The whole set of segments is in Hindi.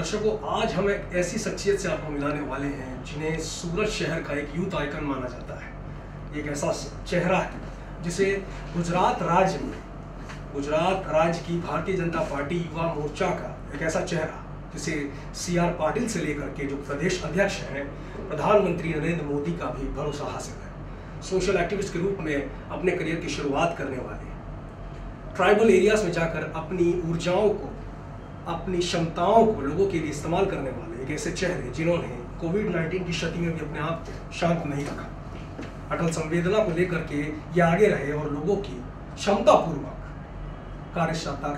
दर्शकों, आज हम एक ऐसी शख्सियत से आपको मिलाने वाले हैं जिन्हें सूरत शहर का एक यूथ आइकन माना जाता है। एक ऐसा चेहरा है जिसे गुजरात राज्य की भारतीय जनता पार्टी युवा मोर्चा का एक ऐसा चेहरा जिसे CR पाटिल से लेकर के जो प्रदेश अध्यक्ष हैं, प्रधानमंत्री नरेंद्र मोदी का भी भरोसा हासिल है। सोशल एक्टिविस्ट के रूप में अपने करियर की शुरुआत करने वाले, ट्राइबल एरियाज में जाकर अपनी ऊर्जाओं को, अपनी क्षमताओं को लोगों के लिए इस्तेमाल करने वाले एक ऐसे चेहरे जिन्होंने कोविड-19 की क्षति में भी अपने आप को शांत नहीं रखा, अटल संवेदना को लेकर के ये आगे रहे और लोगों की क्षमतापूर्वक कार्य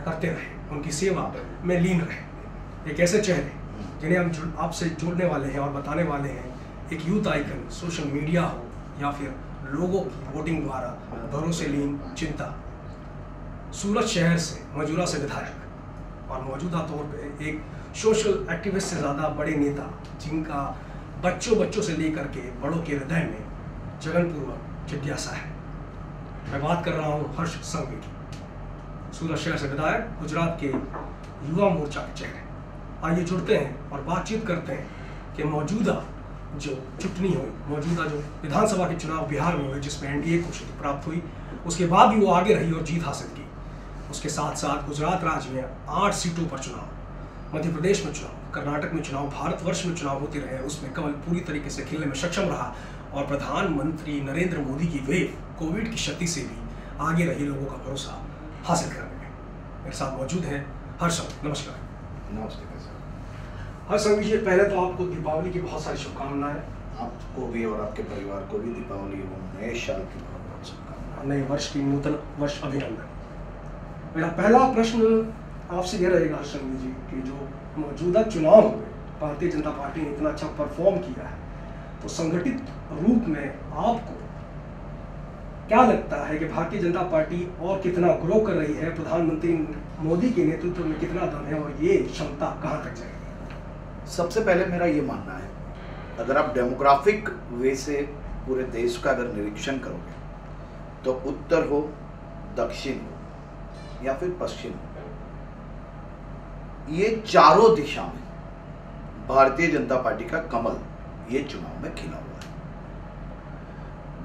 करते रहे, उनकी सेवा में लीन रहे। एक ऐसे चेहरे जिन्हें हम आपसे जोड़ने वाले हैं और बताने वाले हैं, एक यूथ आइकन, सोशल मीडिया हो या फिर लोगों की वोटिंग द्वारा भरोसे लीन चिंता। सूरत शहर से, मजूरा से विधायक और मौजूदा तौर पे एक सोशल एक्टिविस्ट से ज़्यादा बड़े नेता, जिनका बच्चों से लेकर के बड़ों के हृदय में जगनपूर्वक जिज्ञासा है। मैं बात कर रहा हूँ हर्ष संघवी की। सूरत शहर से विधायक, गुजरात के युवा मोर्चा के चेहरे। आइए जुड़ते हैं और बातचीत करते हैं कि मौजूदा जो चुटनी हुई, मौजूदा जो विधानसभा के चुनाव बिहार में हुए जिसमें NDA को जीत प्राप्त हुई, उसके बाद भी वो आगे रही और जीत हासिल की। उसके साथ साथ गुजरात राज्य में 8 सीटों पर चुनाव, मध्य प्रदेश में चुनाव, कर्नाटक में चुनाव, भारतवर्ष में चुनाव होते रहे, उसमें कमल पूरी तरीके से खिलने में सक्षम रहा और प्रधानमंत्री नरेंद्र मोदी की वेव कोविड की क्षति से भी आगे रही लोगों का भरोसा हासिल करने में। मेरे साथ मौजूद हैं हर्ष। नमस्कार। नमस्ते सर। हर्ष जी, पहले तो आपको दीपावली की बहुत सारी शुभकामनाएं। आपको भी और आपके परिवार को भी दीपावली एवं नए साल की बहुत शुभकामनाएं। नए वर्ष की नूतन वर्ष अभिनंदन। मेरा पहला प्रश्न आपसे यह रहेगा हर्ष जी कि जो मौजूदा चुनाव हुए, भारतीय जनता पार्टी ने इतना अच्छा परफॉर्म किया है, तो संगठित रूप में आपको क्या लगता है कि भारतीय जनता पार्टी और कितना ग्रो कर रही है, प्रधानमंत्री मोदी के नेतृत्व में कितना दम है और ये क्षमता कहाँ तक जाएगी? सबसे पहले मेरा ये मानना है, अगर आप डेमोग्राफिक वे से पूरे देश का अगर निरीक्षण करोगे तो उत्तर हो, दक्षिण हो या फिर पश्चिम हो, ये चारों दिशा में भारतीय जनता पार्टी का कमल ये चुनाव में खिला हुआ है।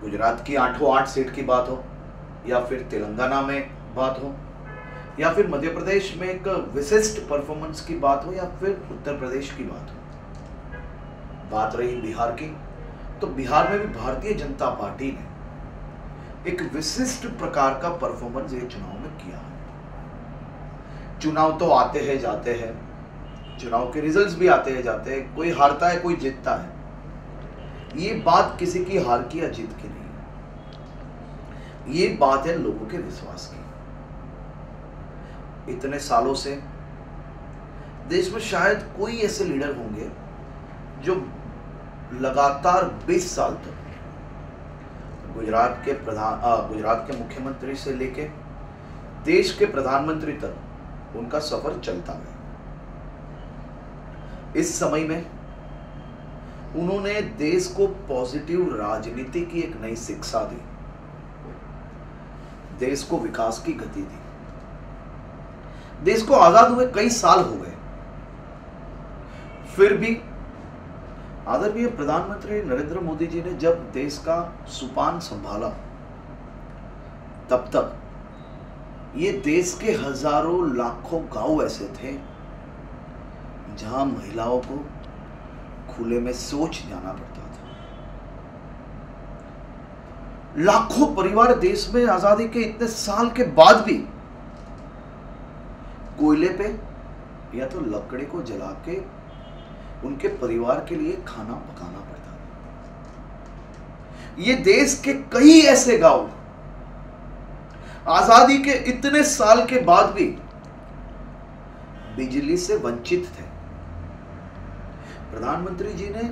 गुजरात की 8 सीट की बात हो या फिर तेलंगाना में बात हो या फिर मध्य प्रदेश में एक विशिष्ट परफॉर्मेंस की बात हो या फिर उत्तर प्रदेश की बात हो, बात रही बिहार की, तो बिहार में भी भारतीय जनता पार्टी ने एक विशिष्ट प्रकार का परफॉर्मेंस ये चुनाव में किया है। चुनाव तो आते हैं जाते हैं, चुनाव के रिजल्ट्स भी आते हैं जाते हैं, कोई हारता है कोई जीतता है, ये बात किसी की हार की या जीत की नहीं है, ये बात है लोगों के विश्वास की। इतने सालों से देश में शायद कोई ऐसे लीडर होंगे जो लगातार 20 साल तक गुजरात के मुख्यमंत्री से लेके देश के प्रधानमंत्री तक उनका सफर चलता है। इस समय में उन्होंने देश को पॉजिटिव राजनीति की एक नई शिक्षा दी, देश को विकास की गति दी। देश को आजाद हुए कई साल हो गए, फिर भी आदरणीय प्रधानमंत्री नरेंद्र मोदी जी ने जब देश का सुपान संभाला, तब तक ये देश के हजारों लाखों गांव ऐसे थे जहां महिलाओं को खुले में शौच जाना पड़ता था। लाखों परिवार देश में आजादी के इतने साल के बाद भी कोयले पे या तो लकड़ी को जला के उनके परिवार के लिए खाना पकाना पड़ता था। ये देश के कई ऐसे गांव आजादी के इतने साल के बाद भी बिजली से वंचित थे। प्रधानमंत्री जी ने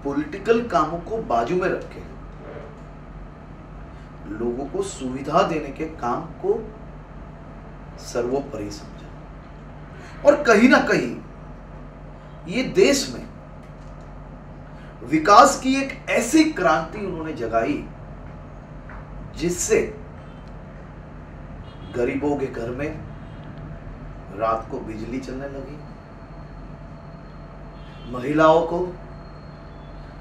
पॉलिटिकल कामों को बाजू में रखे, लोगों को सुविधा देने के काम को सर्वोपरि समझा और कहीं ना कहीं ये देश में विकास की एक ऐसी क्रांति उन्होंने जगाई जिससे गरीबों के घर में रात को बिजली चलने लगी, महिलाओं को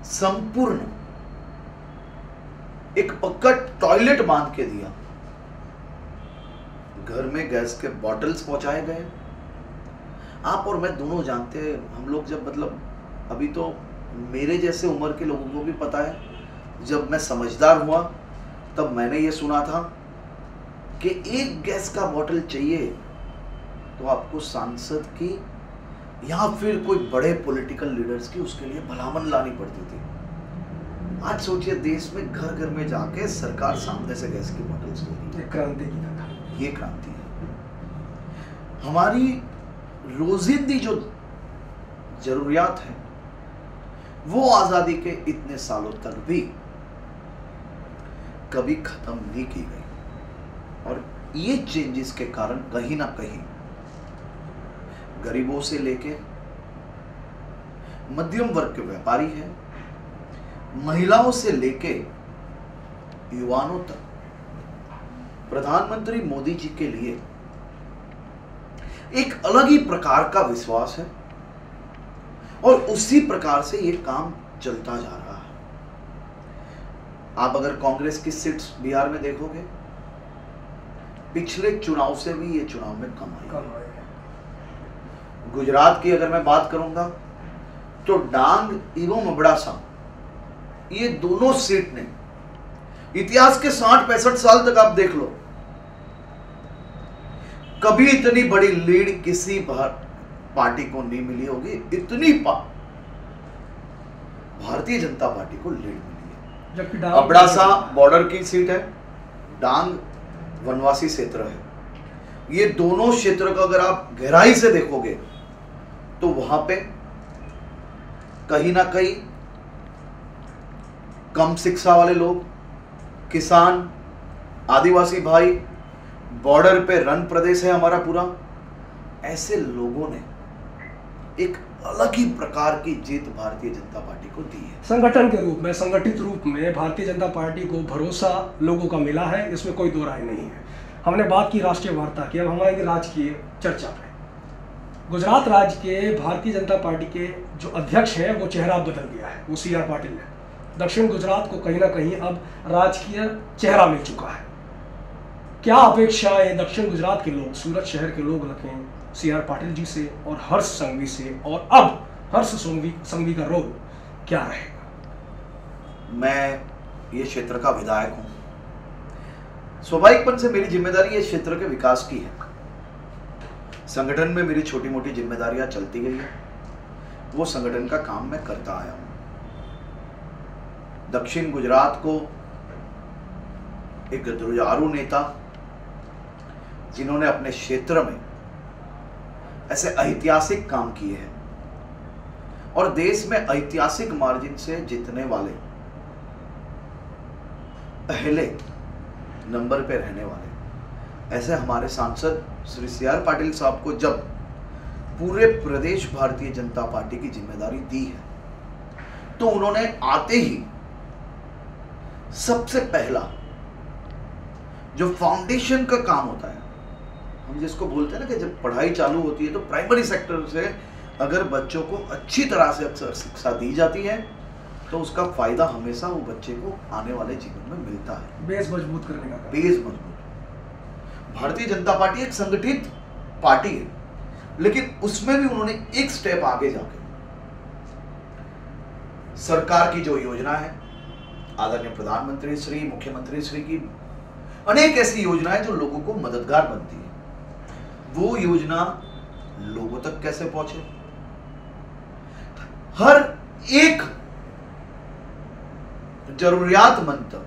संपूर्ण एक पक्का टॉयलेट बांध के दिया, घर में गैस के बॉटल्स पहुंचाए गए। आप और मैं दोनों जानते हैं, हम लोग जब मतलब अभी तो मेरे जैसे उम्र के लोगों को भी पता है, जब मैं समझदार हुआ तब मैंने ये सुना था कि एक गैस का बॉटल चाहिए तो आपको सांसद की या फिर कोई बड़े पॉलिटिकल लीडर्स की उसके लिए भलामन लानी पड़ती थी। आज सोचिए देश में घर घर में जाके सरकार सामने से गैस की बोतल्स दे रही है। क्रांति की तरह ये क्रांति है। हमारी रोजिंदी जो जरूरियात है वो आजादी के इतने सालों तक भी कभी खत्म नहीं की गई, और ये चेंजेस के कारण कहीं ना कहीं गरीबों से लेके मध्यम वर्ग के व्यापारी हैं, महिलाओं से लेके युवाओं तक प्रधानमंत्री मोदी जी के लिए एक अलग ही प्रकार का विश्वास है, और उसी प्रकार से ये काम चलता जा रहा है। आप अगर कांग्रेस की सीट्स बिहार में देखोगे, पिछले चुनाव से भी ये चुनाव में कम आई। गुजरात की अगर मैं बात करूंगा तो डांग एवं अबड़ासा, ये दोनों सीट ने इतिहास के 60-65 साल तक आप देख लो, कभी इतनी बड़ी लीड किसी पार्टी को नहीं मिली होगी। इतनी भारतीय जनता पार्टी को लीड मिली है। जबकि अबड़ासा बॉर्डर की सीट है, डांग वनवासी क्षेत्र है। ये दोनों क्षेत्र को अगर आप गहराई से देखोगे तो वहां पे कहीं ना कहीं कम शिक्षा वाले लोग, किसान, आदिवासी भाई, बॉर्डर पे रण प्रदेश है हमारा पूरा, ऐसे लोगों ने एक अलग ही प्रकार की जीत भारतीय जनता पार्टी को दी है। संगठन के रूप में, संगठित रूप में भारतीय जनता पार्टी को भरोसा लोगों का मिला है, इसमें कोई दो राय नहीं है। हमने बात की राष्ट्रीय वार्ता की, अब हमारी राजकीय चर्चा पे। गुजरात राज्य के भारतीय जनता पार्टी के जो अध्यक्ष हैं वो चेहरा बदल गया है, वो CR पाटिल है। दक्षिण गुजरात को कहीं ना कहीं अब राजकीय चेहरा मिल चुका है। क्या अपेक्षाएं दक्षिण गुजरात के लोग, सूरत शहर के लोग रखें CR पाटिल जी से और हर्ष संघवी से, और अब हर्ष संघवी का रोल क्या रहेगा? मैं ये क्षेत्र का विधायक हूं, स्वाभाविकपन से मेरी जिम्मेदारी ये क्षेत्र के विकास की है। संगठन में मेरी छोटी मोटी जिम्मेदारियां चलती गई है, वो संगठन का काम मैं करता आया हूं। दक्षिण गुजरात को एक जुझारू नेता, जिन्होंने अपने क्षेत्र में ऐसे ऐतिहासिक काम किए हैं और देश में ऐतिहासिक मार्जिन से जीतने वाले, पहले नंबर पे रहने वाले ऐसे हमारे सांसद श्री CR पाटिल साहब को जब पूरे प्रदेश भारतीय जनता पार्टी की जिम्मेदारी दी है, तो उन्होंने आते ही सबसे पहला जो फाउंडेशन का काम होता है, हम जिसको बोलते हैं ना कि जब पढ़ाई चालू होती है तो प्राइमरी सेक्टर से अगर बच्चों को अच्छी तरह से अक्सर शिक्षा दी जाती है तो उसका फायदा हमेशा वो बच्चे को आने वाले जीवन में मिलता है। बेस मजबूत करने का, बेस मजबूत। भारतीय जनता पार्टी एक संगठित पार्टी है, लेकिन उसमें भी उन्होंने एक स्टेप आगे जाके सरकार की जो योजना है, आदरणीय प्रधानमंत्री श्री, मुख्यमंत्री श्री की अनेक ऐसी योजनाएं जो लोगों को मददगार बनती है, वो योजना लोगों तक कैसे पहुंचे, हर एक जरूरियातमंद तक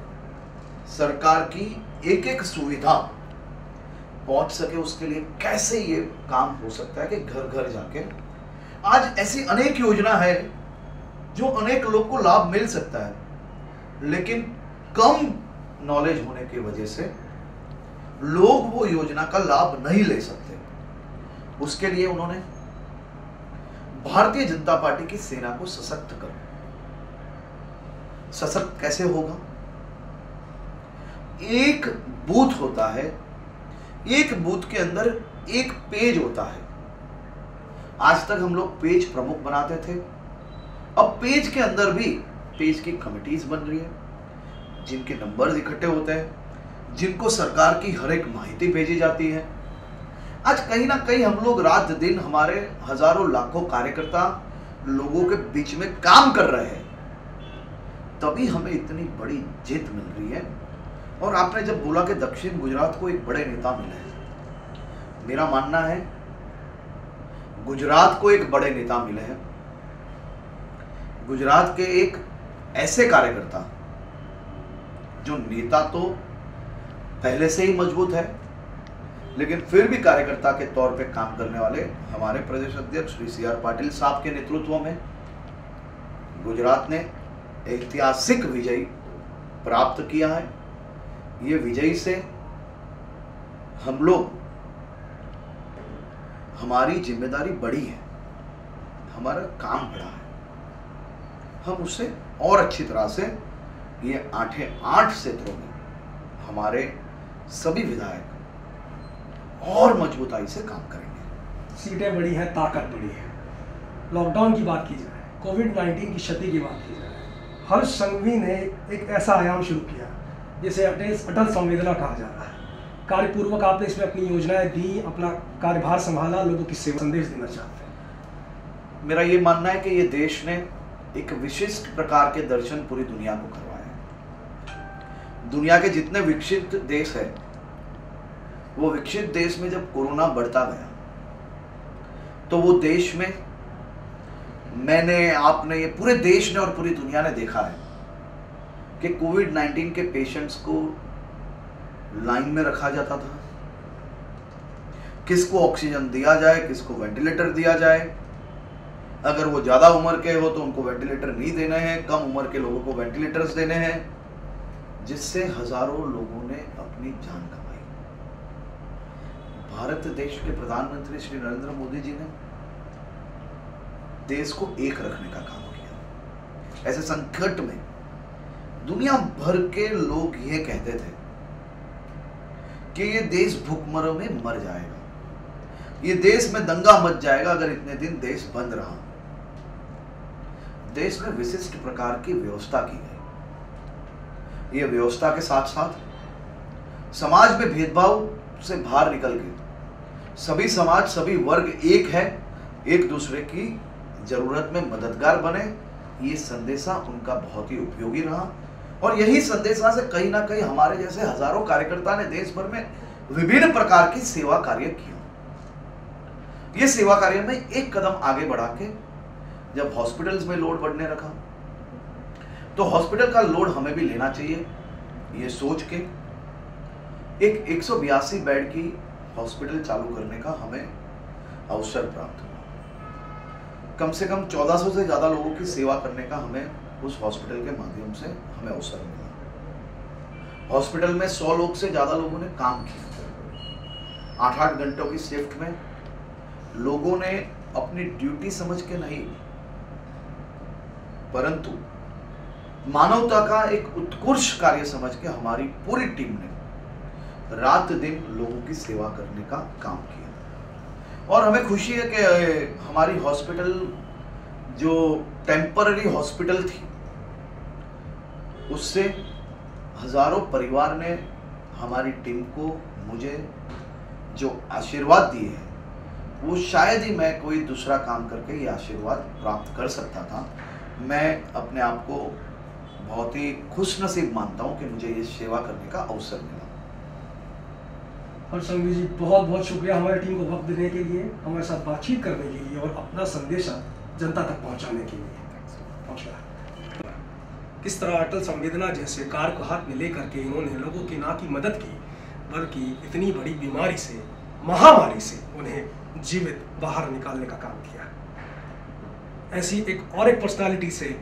सरकार की एक एक सुविधा पहुंच सके, उसके लिए कैसे ये काम हो सकता है कि घर घर जाके आज ऐसी अनेक योजना है जो अनेक लोग को लाभ मिल सकता है, लेकिन कम नॉलेज होने की वजह से लोग वो योजना का लाभ नहीं ले सकते। उसके लिए उन्होंने भारतीय जनता पार्टी की सेना को सशक्त कर, सशक्त कैसे होगा? एक बूथ होता है, एक बूथ के अंदर एक पेज होता है। आज तक हम लोग पेज प्रमुख बनाते थे, अब पेज के अंदर भी पेज की कमिटीज बन रही है, जिनके नंबर्स इकट्ठे होते हैं, जिनको सरकार की हर एक माहिती भेजी जाती है। आज कहीं ना कहीं हम लोग रात दिन हमारे हजारों लाखों कार्यकर्ता लोगों के बीच में काम कर रहे हैं, तभी हमें इतनी बड़ी जीत मिल रही है। और आपने जब बोला कि दक्षिण गुजरात को एक बड़े नेता मिले हैं, मेरा मानना है गुजरात को एक बड़े नेता मिले हैं। गुजरात के एक ऐसे कार्यकर्ता जो नेता तो पहले से ही मजबूत है, लेकिन फिर भी कार्यकर्ता के तौर पे काम करने वाले हमारे प्रदेश अध्यक्ष श्री सी आर पाटिल साहब के नेतृत्व में गुजरात ने ऐतिहासिक विजय प्राप्त किया है। ये विजय से हम लोग, हमारी जिम्मेदारी बड़ी है, हमारा काम बड़ा है, हम उससे और अच्छी तरह से ये 8 क्षेत्रों में हमारे सभी विधायक और मजबूताई से काम करेंगे। सीटें बड़ी हैं, ताकत बड़ी है। लॉकडाउन की बात की जाए, कोविड-19 की क्षति की बात की जाए, हर संघवी ने एक ऐसा आयाम शुरू किया जिसे अटल संवेदना कहा जाता है। कार्यपूर्वक आपने इसमें अपनी योजनाएं दी, अपना कार्यभार संभाला, लोगों की सेवा संदेश देना चाहते हैं। मेरा ये मानना है कि ये देश ने एक विशिष्ट प्रकार के दर्शन पूरी दुनिया को करवाए हैं। दुनिया के जितने विकसित देश है, वो विकसित देश में जब कोरोना बढ़ता गया तो वो देश में आपने ये पूरे देश ने और पूरी दुनिया ने देखा है कि कोविड-19 के पेशेंट्स को लाइन में रखा जाता था, किसको ऑक्सीजन दिया जाए, किसको वेंटिलेटर दिया जाए। अगर वो ज्यादा उम्र के हो तो उनको वेंटिलेटर नहीं देने हैं, कम उम्र के लोगों को वेंटिलेटर्स देने हैं, जिससे हजारों लोगों ने अपनी जान गंवाई। भारत देश के प्रधानमंत्री श्री नरेंद्र मोदी जी ने देश को एक रखने का काम किया। ऐसे संकट में दुनिया भर के लोग ये कहते थे कि ये देश भूखमरों में मर जाएगा, ये देश में दंगा मच जाएगा अगर इतने दिन देश बंद रहा। देश में विशिष्ट प्रकार की व्यवस्था की गई। ये व्यवस्था के साथ साथ समाज में भेदभाव से बाहर निकल के सभी समाज, सभी वर्ग एक है, एक दूसरे की जरूरत में मददगार बने, ये संदेशा उनका बहुत ही उपयोगी रहा। और यही संदेशा से कहीं ना कहीं हमारे जैसे हजारों कार्यकर्ता ने देश भर में विभिन्न प्रकार की सेवा कार्य किया। ये सेवा कार्य में एक कदम आगे बढ़ा के जब हॉस्पिटल्स में लोड बढ़ने रखा, तो हॉस्पिटल का लोड हमें भी लेना चाहिए, ये सोच के एक 182 बेड की हॉस्पिटल चालू करने का हमें अवसर प्राप्त हुआ। कम से कम 1400 से ज्यादा लोगों की सेवा करने का हमें उस हॉस्पिटल के माध्यम से हमें अवसर मिला। हॉस्पिटल में 100 लोग से ज्यादा लोगों ने काम किया। 8-8 घंटों की शिफ्ट में लोगों ने अपनी ड्यूटी समझ के नहीं, परंतु मानवता का एक उत्कृष्ट कार्य समझ के हमारी पूरी टीम ने रात दिन लोगों की सेवा करने का काम किया। और हमें खुशी है कि हमारी हॉस्पिटल जो टेम्पररी हॉस्पिटल थी, उससे हजारों परिवार ने हमारी टीम को, मुझे जो आशीर्वाद दिए हैं, वो शायद ही मैं कोई दूसरा काम करके ये आशीर्वाद प्राप्त कर सकता था। मैं अपने आप को बहुत ही खुशनसीब मानता हूँ कि मुझे ये सेवा करने का अवसर मिला। और संघवी जी, बहुत बहुत शुक्रिया हमारी टीम को वक्त देने के लिए, हमारे साथ बातचीत करने के लिए और अपना संदेशा जनता तक पहुंचाने के लिए। किस तरह अटल संवेदना जैसे कार्य को हाथ में लेकर के इन्होंने लोगों की ना की मदद की, बल्कि इतनी बड़ी बीमारी से, महामारी से उन्हें जीवित बाहर निकालने का काम किया। ऐसी एक और एक पर्सनालिटी से,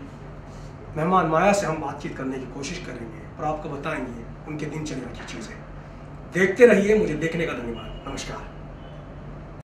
मेहमान माया से हम बातचीत करने की कोशिश करेंगे और आपको बताएंगे उनके दिनचर्या की चीज़ें। देखते रहिए, मुझे देखने का धन्यवाद। नमस्कार।